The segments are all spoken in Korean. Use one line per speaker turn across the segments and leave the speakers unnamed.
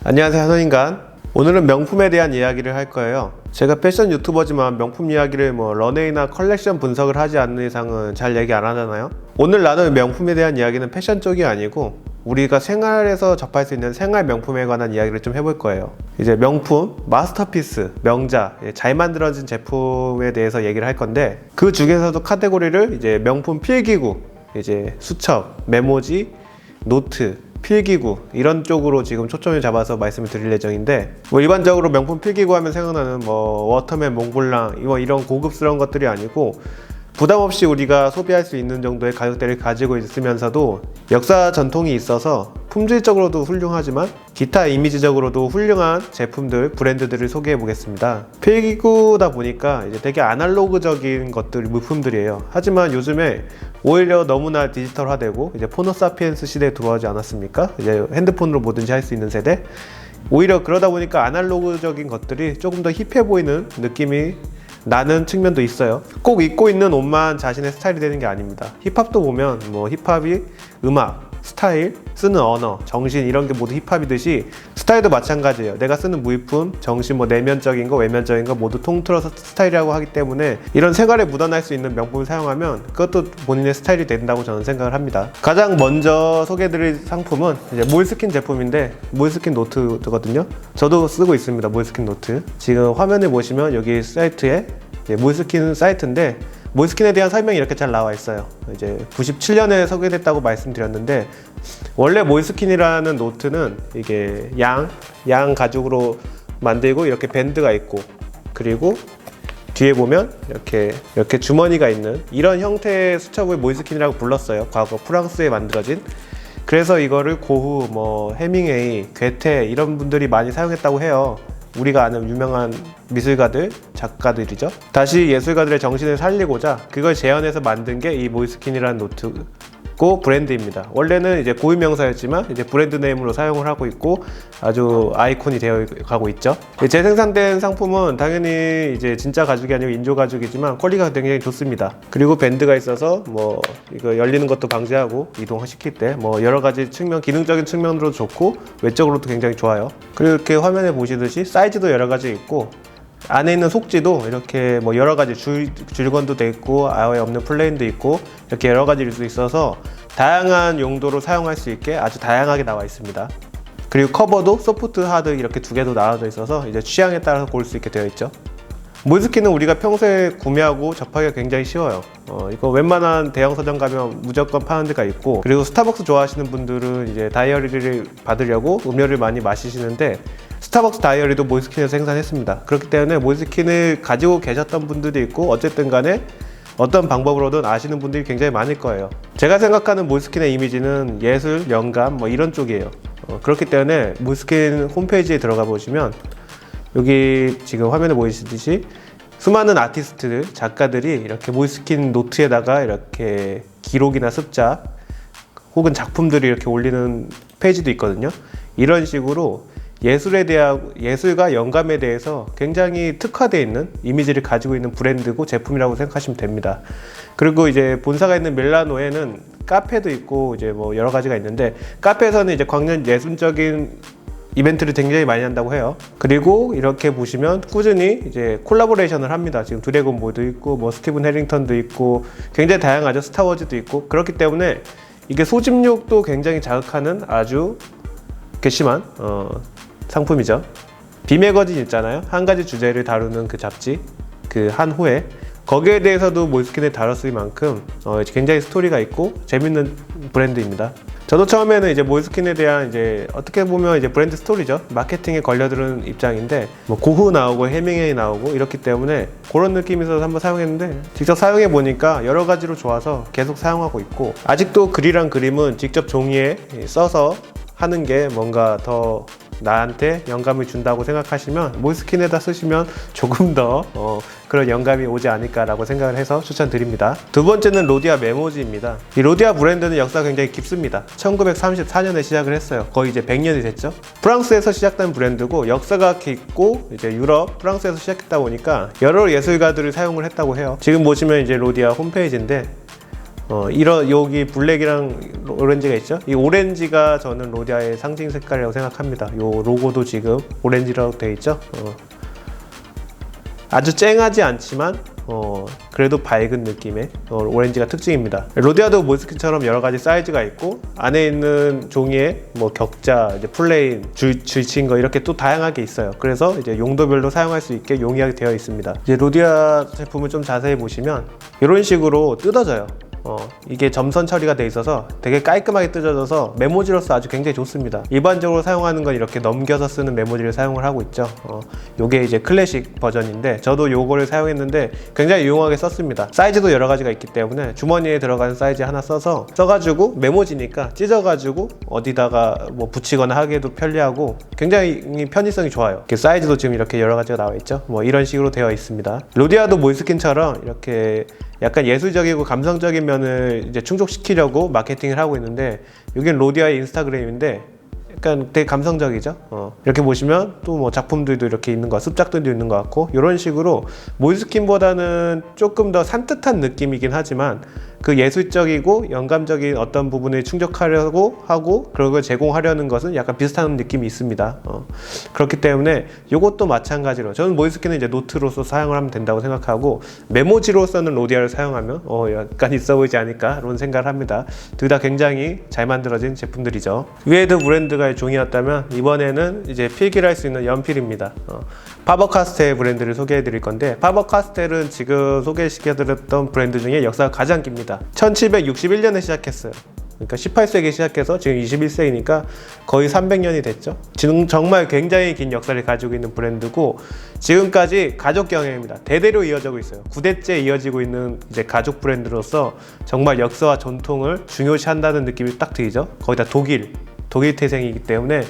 안녕하세요, 한원인간. 오늘은 명품에 대한 이야기를 할 거예요. 제가 패션 유튜버지만 명품 이야기를 런웨이나 컬렉션 분석을 하지 않는 이상은 잘 얘기 안 하잖아요. 오늘 나눌 명품에 대한 이야기는 패션 쪽이 아니고 우리가 생활에서 접할 수 있는 생활 명품에 관한 이야기를 좀 해볼 거예요. 이제 명품, 마스터피스, 명자, 잘 만들어진 제품에 대해서 얘기를 할 건데, 그 중에서도 카테고리를 이제 명품 필기구, 이제 수첩, 메모지, 노트, 필기구 이런 쪽으로 지금 초점을 잡아서 말씀을 드릴 예정인데, 일반적으로 명품 필기구 하면 생각나는 워터맨, 몽블랑 이런 고급스러운 것들이 아니고 부담 없이 우리가 소비할 수 있는 정도의 가격대를 가지고 있으면서도 역사 전통이 있어서 품질적으로도 훌륭하지만 기타 이미지적으로도 훌륭한 제품들, 브랜드들을 소개해 보겠습니다. 필기구다 보니까 이제 되게 아날로그적인 것들, 물품들이에요. 하지만 요즘에 오히려 너무나 디지털화되고 이제 포노사피엔스 시대에 들어오지 않았습니까? 이제 핸드폰으로 뭐든지 할 수 있는 세대. 오히려 그러다 보니까 아날로그적인 것들이 조금 더 힙해 보이는 느낌이 나는 측면도 있어요. 꼭 입고 있는 옷만 자신의 스타일이 되는 게 아닙니다. 힙합도 보면 힙합이 음악, 스타일, 쓰는 언어, 정신 이런 게 모두 힙합이듯이 스타일도 마찬가지예요. 내가 쓰는 물품, 정신, 내면적인 거, 외면적인 거 모두 통틀어서 스타일이라고 하기 때문에 이런 생활에 묻어날 수 있는 명품을 사용하면 그것도 본인의 스타일이 된다고 저는 생각을 합니다. 가장 먼저 소개해드릴 상품은 이제 몰스킨 제품인데, 몰스킨 노트거든요. 저도 쓰고 있습니다. 몰스킨 노트. 지금 화면에 보시면 여기 사이트에 몰스킨 사이트인데, 몰스킨에 대한 설명이 이렇게 잘 나와 있어요. 이제 97년에 소개됐다고 말씀드렸는데, 원래 몰스킨이라는 노트는 이게 양 가죽으로 만들고 이렇게 밴드가 있고, 그리고 뒤에 보면 이렇게 주머니가 있는 이런 형태의 수첩을 몰스킨이라고 불렀어요. 과거 프랑스에 만들어진. 그래서 이거를 고흐, 해밍웨이, 괴테 이런 분들이 많이 사용했다고 해요. 우리가 아는 유명한 미술가들, 작가들이죠. 다시 예술가들의 정신을 살리고자 그걸 재현해서 만든 게 이 몰스킨이라는 노트고 브랜드입니다. 원래는 이제 고유명사였지만 이제 브랜드 네임으로 사용을 하고 있고 아주 아이콘이 되어 가고 있죠. 재생산된 상품은 당연히 이제 진짜 가죽이 아니고 인조 가죽이지만 퀄리티가 굉장히 좋습니다. 그리고 밴드가 있어서 이거 열리는 것도 방지하고 이동시킬 때 여러 가지 측면, 기능적인 측면으로 좋고 외적으로도 굉장히 좋아요. 그리고 이렇게 화면에 보시듯이 사이즈도 여러 가지 있고, 안에 있는 속지도 이렇게 여러 가지 줄건도 돼 있고 아예 없는 플레인도 있고 이렇게 여러 가지일 수 있어서 다양한 용도로 사용할 수 있게 아주 다양하게 나와 있습니다. 그리고 커버도 소프트, 하드 이렇게 두 개도 나와져 있어서 이제 취향에 따라서 고를 수 있게 되어 있죠. 몰스킨은 우리가 평소에 구매하고 접하기가 굉장히 쉬워요. 이거 웬만한 대형 서점 가면 무조건 파는 데가 있고, 그리고 스타벅스 좋아하시는 분들은 이제 다이어리를 받으려고 음료를 많이 마시시는데, 스타벅스 다이어리도 몰스킨에서 생산했습니다. 그렇기 때문에 몰스킨을 가지고 계셨던 분들도 있고, 어쨌든 간에 어떤 방법으로든 아시는 분들이 굉장히 많을 거예요. 제가 생각하는 몰스킨의 이미지는 예술, 영감 이런 쪽이에요. 그렇기 때문에 몰스킨 홈페이지에 들어가 보시면 여기 지금 화면에 보이시듯이 수많은 아티스트들, 작가들이 이렇게 몰스킨 노트에다가 이렇게 기록이나 습작 혹은 작품들을 이렇게 올리는 페이지도 있거든요. 이런 식으로 예술과 영감에 대해서 굉장히 특화되어 있는 이미지를 가지고 있는 브랜드고 제품이라고 생각하시면 됩니다. 그리고 이제 본사가 있는 밀라노에는 카페도 있고 이제 여러 가지가 있는데, 카페에서는 이제 광년 예술적인 이벤트를 굉장히 많이 한다고 해요. 그리고 이렇게 보시면 꾸준히 이제 콜라보레이션을 합니다. 지금 드래곤볼도 있고 스티븐 해링턴도 있고 굉장히 다양하죠. 스타워즈도 있고. 그렇기 때문에 이게 소집욕도 굉장히 자극하는 아주 괘씸한 상품이죠. 비매거진 있잖아요. 한 가지 주제를 다루는 그 잡지, 그 한 호에, 거기에 대해서도 몰스킨을 다뤘을 만큼 굉장히 스토리가 있고 재밌는 브랜드입니다. 저도 처음에는 이제 몰스킨에 대한 이제 어떻게 보면 이제 브랜드 스토리죠. 마케팅에 걸려드는 입장인데 고흐 나오고 해밍웨이 나오고 이렇기 때문에 그런 느낌이 있어서 한번 사용했는데, 직접 사용해 보니까 여러 가지로 좋아서 계속 사용하고 있고, 아직도 글이랑 그림은 직접 종이에 써서 하는 게 뭔가 더 나한테 영감을 준다고 생각하시면 몰스킨에다 쓰시면 조금 더 그런 영감이 오지 않을까라고 생각을 해서 추천드립니다. 두 번째는 로디아 메모지입니다. 이 로디아 브랜드는 역사가 굉장히 깊습니다. 1934년에 시작을 했어요. 거의 이제 100년이 됐죠. 프랑스에서 시작된 브랜드고 역사가 깊고 이제 유럽, 프랑스에서 시작했다 보니까 여러 예술가들을 사용을 했다고 해요. 지금 보시면 이제 로디아 홈페이지인데 여기 블랙이랑 오렌지가 있죠. 이 오렌지가 저는 로디아의 상징 색깔이라고 생각합니다. 요 로고도 지금 오렌지라고 되어 있죠. 아주 쨍하지 않지만 그래도 밝은 느낌의 오렌지가 특징입니다. 로디아도 몰스킨처럼 여러 가지 사이즈가 있고 안에 있는 종이에 뭐 격자, 이제 플레인, 줄친 거 이렇게 또 다양하게 있어요. 그래서 이제 용도별로 사용할 수 있게 용이하게 되어 있습니다. 이제 로디아 제품을 좀 자세히 보시면 이런 식으로 뜯어져요. 이게 점선 처리가 돼 있어서 되게 깔끔하게 뜯어져서 메모지로서 아주 굉장히 좋습니다. 일반적으로 사용하는 건 이렇게 넘겨서 쓰는 메모지를 사용을 하고 있죠. 요게 이제 클래식 버전인데 저도 요거를 사용했는데 굉장히 유용하게 썼습니다. 사이즈도 여러 가지가 있기 때문에 주머니에 들어가는 사이즈 하나 써가지고 메모지니까 찢어가지고 어디다가 뭐 붙이거나 하기에도 편리하고 굉장히 편의성이 좋아요. 사이즈도 지금 이렇게 여러 가지가 나와 있죠. 뭐 이런 식으로 되어 있습니다. 로디아도 몰스킨처럼 이렇게 약간 예술적이고 감성적인 면을 이제 충족시키려고 마케팅을 하고 있는데 여기는 로디아의 인스타그램인데 약간 되게 감성적이죠. 이렇게 보시면 또 뭐 작품들도 이렇게 있는 거, 습작들도 있는 것 같고 이런 식으로 몰스킨보다는 조금 더 산뜻한 느낌이긴 하지만 그 예술적이고 영감적인 어떤 부분을 충족하려고 하고 그런 걸 제공하려는 것은 약간 비슷한 느낌이 있습니다. 그렇기 때문에 이것도 마찬가지로 저는 몰스킨은 이제 노트로서 사용을 하면 된다고 생각하고 메모지로서는 로디아를 사용하면 약간 있어 보이지 않을까 그런 생각을 합니다. 둘 다 굉장히 잘 만들어진 제품들이죠. 위에드 브랜드가 종이였다면 이번에는 이제 필기를 할 수 있는 연필입니다. 파버카스텔 브랜드를 소개해 드릴 건데 파버카스텔은 지금 소개시켜드렸던 브랜드 중에 역사가 가장 깁니다. 1761년에 시작했어요. 그러니까 18세기에 시작해서 지금 21세기니까 거의 300년이 됐죠. 지금 정말 굉장히 긴 역사를 가지고 있는 브랜드고 지금까지 가족 경영입니다. 대대로 이어지고 있어요. 9대째 이어지고 있는 이제 가족 브랜드로서 정말 역사와 전통을 중요시한다는 느낌이 딱 들죠. 거기다 독일 태생이기 때문에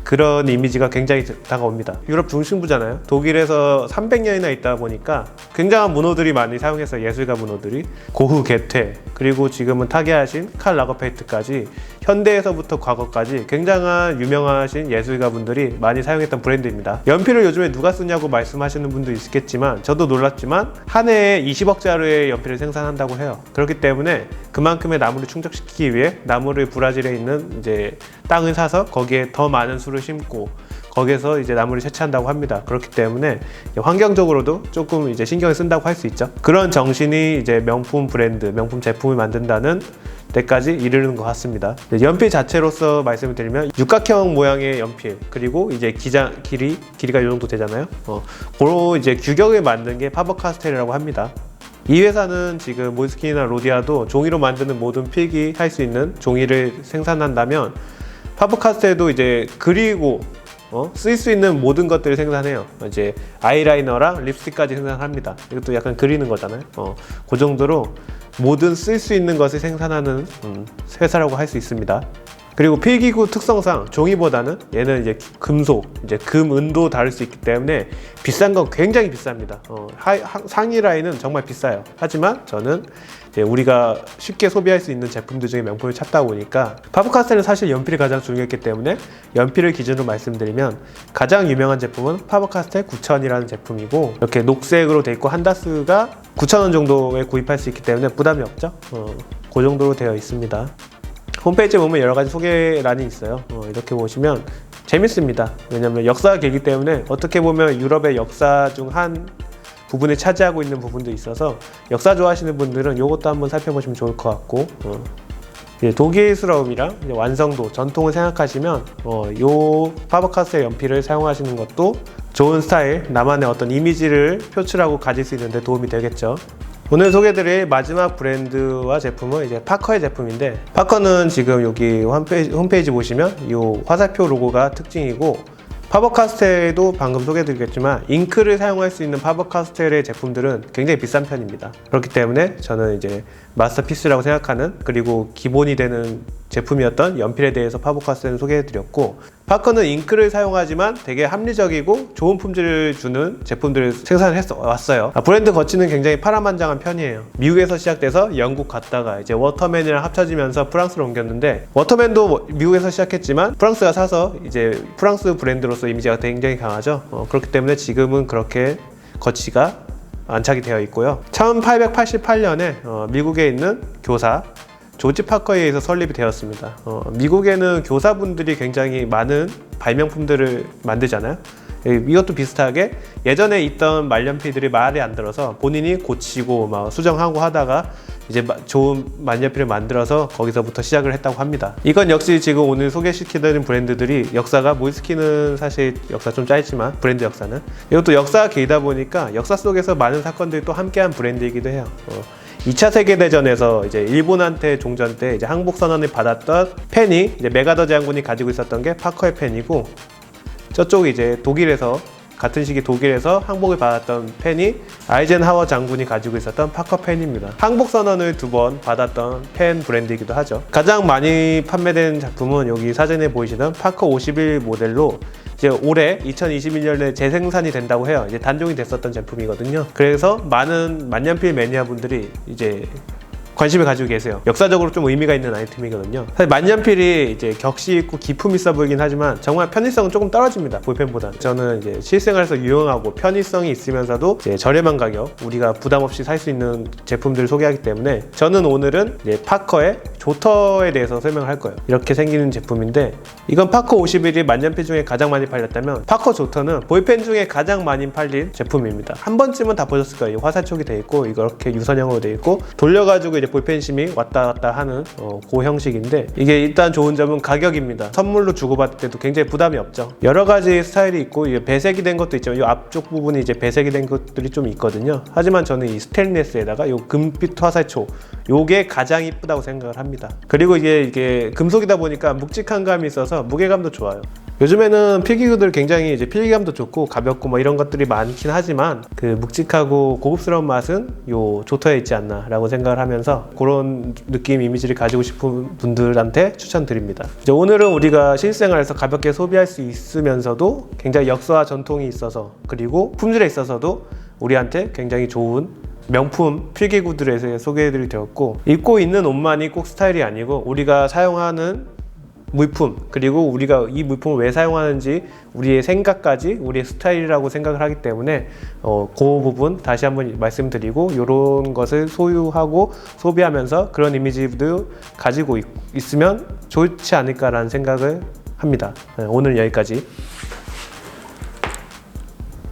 그런 이미지가 굉장히 다가옵니다. 유럽 중심부잖아요. 독일에서 300년이나 있다 보니까 굉장한 문호들이 많이 사용해서 예술가 문호들이 고흐, 게테 그리고 지금은 타계하신 칼 라거펠트까지 현대에서부터 과거까지 굉장한 유명하신 예술가 분들이 많이 사용했던 브랜드입니다. 연필을 요즘에 누가 쓰냐고 말씀하시는 분도 있겠지만 저도 놀랐지만 한 해에 20억자루의 연필을 생산한다고 해요. 그렇기 때문에 그만큼의 나무를 충족시키기 위해 나무를 브라질에 있는 이제 땅을 사서 거기에 더 많은 수를 심고 거기에서 이제 나무를 채취한다고 합니다. 그렇기 때문에 환경적으로도 조금 이제 신경을 쓴다고 할 수 있죠. 그런 정신이 이제 명품 브랜드, 명품 제품을 만든다는 데까지 이르는 것 같습니다. 연필 자체로서 말씀을 드리면 육각형 모양의 연필 그리고 이제 길이가 이 정도 되잖아요. 그런 이제 규격을 만든 게 파버카스텔이라고 합니다. 이 회사는 지금 몰스킨이나 로디아도 종이로 만드는 모든 필기할 수 있는 종이를 생산한다면 파버카스텔도 이제 그리고 쓸 수 있는 모든 것들을 생산해요. 이제 아이라이너랑 립스틱까지 생산합니다. 이것도 약간 그리는 거잖아요. 그 정도로 모든 쓸 수 있는 것을 생산하는 회사라고 할 수 있습니다. 그리고 필기구 특성상 종이보다는 얘는 이제 금속, 이제 금, 은도 다룰 수 있기 때문에 비싼 건 굉장히 비쌉니다. 상위 라인은 정말 비싸요. 하지만 저는 이제 우리가 쉽게 소비할 수 있는 제품들 중에 명품을 찾다 보니까 파버카스텔은 사실 연필이 가장 중요했기 때문에 연필을 기준으로 말씀드리면 가장 유명한 제품은 파버카스텔 9000이라는 제품이고 이렇게 녹색으로 돼 있고 한 다스가 9,000원 정도에 구입할 수 있기 때문에 부담이 없죠. 그 정도로 되어 있습니다. 홈페이지에 보면 여러 가지 소개란이 있어요. 이렇게 보시면 재밌습니다. 왜냐면 역사가 길기 때문에 어떻게 보면 유럽의 역사 중 한 부분을 차지하고 있는 부분도 있어서 역사 좋아하시는 분들은 이것도 한번 살펴보시면 좋을 것 같고 독일스러움이랑 완성도, 전통을 생각하시면 요 파버카스텔 연필을 사용하시는 것도 좋은 스타일, 나만의 어떤 이미지를 표출하고 가질 수 있는데 도움이 되겠죠. 오늘 소개드릴 마지막 브랜드와 제품은 이제 파커의 제품인데 파커는 지금 여기 홈페이지 보시면 이 화살표 로고가 특징이고 파버카스텔도 방금 소개드리겠지만 잉크를 사용할 수 있는 파버카스텔의 제품들은 굉장히 비싼 편입니다. 그렇기 때문에 저는 이제 마스터피스라고 생각하는 그리고 기본이 되는 제품이었던 연필에 대해서 파버카스텔을 소개해드렸고 파커는 잉크를 사용하지만 되게 합리적이고 좋은 품질을 주는 제품들을 생산해서 왔어요. 브랜드 거치는 굉장히 파란만장한 편이에요. 미국에서 시작돼서 영국 갔다가 이제 워터맨이랑 합쳐지면서 프랑스로 옮겼는데 워터맨도 미국에서 시작했지만 프랑스가 사서 이제 프랑스 브랜드로서 이미지가 굉장히 강하죠. 그렇기 때문에 지금은 그렇게 거치가 안착이 되어 있고요. 1888년에 미국에 있는 교사 조지 파커에 의해서 설립이 되었습니다. 미국에는 교사분들이 굉장히 많은 발명품들을 만들잖아요. 이것도 비슷하게 예전에 있던 만년필들이 말이 안 들어서 본인이 고치고 막 수정하고 하다가 이제 좋은 만년필을 만들어서 거기서부터 시작을 했다고 합니다. 이건 역시 지금 오늘 소개시키는 브랜드들이 역사가 모이스키는 사실 역사 좀 짧지만 브랜드 역사는 이것도 역사가 길다 보니까 역사 속에서 많은 사건들이 또 함께한 브랜드이기도 해요. 2차 세계대전에서 이제 일본한테 종전 때 이제 항복 선언을 받았던 펜이 이제 메가더 장군이 가지고 있었던 게 파커의 펜이고, 저쪽이 이제 독일에서 같은 시기 독일에서 항복을 받았던 펜이 아이젠하워 장군이 가지고 있었던 파커 펜입니다. 항복 선언을 2번 받았던 펜 브랜드이기도 하죠. 가장 많이 판매된 작품은 여기 사진에 보이시는 파커 51 모델로 이제 올해 2021년에 재생산이 된다고 해요. 이제 단종이 됐었던 제품이거든요. 그래서 많은 만년필 매니아 분들이 이제 관심을 가지고 계세요. 역사적으로 좀 의미가 있는 아이템이거든요. 사실 만년필이 이제 격시 있고 기품 있어 보이긴 하지만 정말 편의성은 조금 떨어집니다. 볼펜보다는. 저는 이제 실생활에서 유용하고 편의성이 있으면서도 이제 저렴한 가격, 우리가 부담 없이 살 수 있는 제품들을 소개하기 때문에 저는 오늘은 이제 파커의 조터에 대해서 설명을 할 거예요. 이렇게 생기는 제품인데, 이건 파커 51이 만년필 중에 가장 많이 팔렸다면 파커 조터는 볼펜 중에 가장 많이 팔린 제품입니다. 한 번쯤은 다 보셨을 거예요. 화살촉이 돼 있고 이렇게 유선형으로 돼 있고 돌려가지고 이제 볼펜심이 왔다 갔다 하는 그 형식인데, 이게 일단 좋은 점은 가격입니다. 선물로 주고받을 때도 굉장히 부담이 없죠. 여러 가지 스타일이 있고 이게 배색이 된 것도 있지만 이 앞쪽 부분이 이제 배색이 된 것들이 좀 있거든요. 하지만 저는 이 스테인리스에다가 이 금빛 화살촉, 요게 가장 이쁘다고 생각을 합니다. 그리고 이게 금속이다 보니까 묵직한 감이 있어서 무게감도 좋아요. 요즘에는 필기구들 굉장히 이제 필기감도 좋고 가볍고 뭐 이런 것들이 많긴 하지만 그 묵직하고 고급스러운 맛은 요 조터에 있지 않나 라고 생각을 하면서 그런 느낌 이미지를 가지고 싶은 분들한테 추천드립니다. 이제 오늘은 우리가 실생활에서 가볍게 소비할 수 있으면서도 굉장히 역사와 전통이 있어서, 그리고 품질에 있어서도 우리한테 굉장히 좋은 명품 필기구들에 대해서 소개해드릴 되었고, 입고 있는 옷만이 꼭 스타일이 아니고 우리가 사용하는 물품, 그리고 우리가 이 물품을 왜 사용하는지 우리의 생각까지 우리의 스타일이라고 생각을 하기 때문에 그 부분 다시 한번 말씀드리고, 이런 것을 소유하고 소비하면서 그런 이미지도 가지고 있으면 좋지 않을까라는 생각을 합니다. 오늘 여기까지.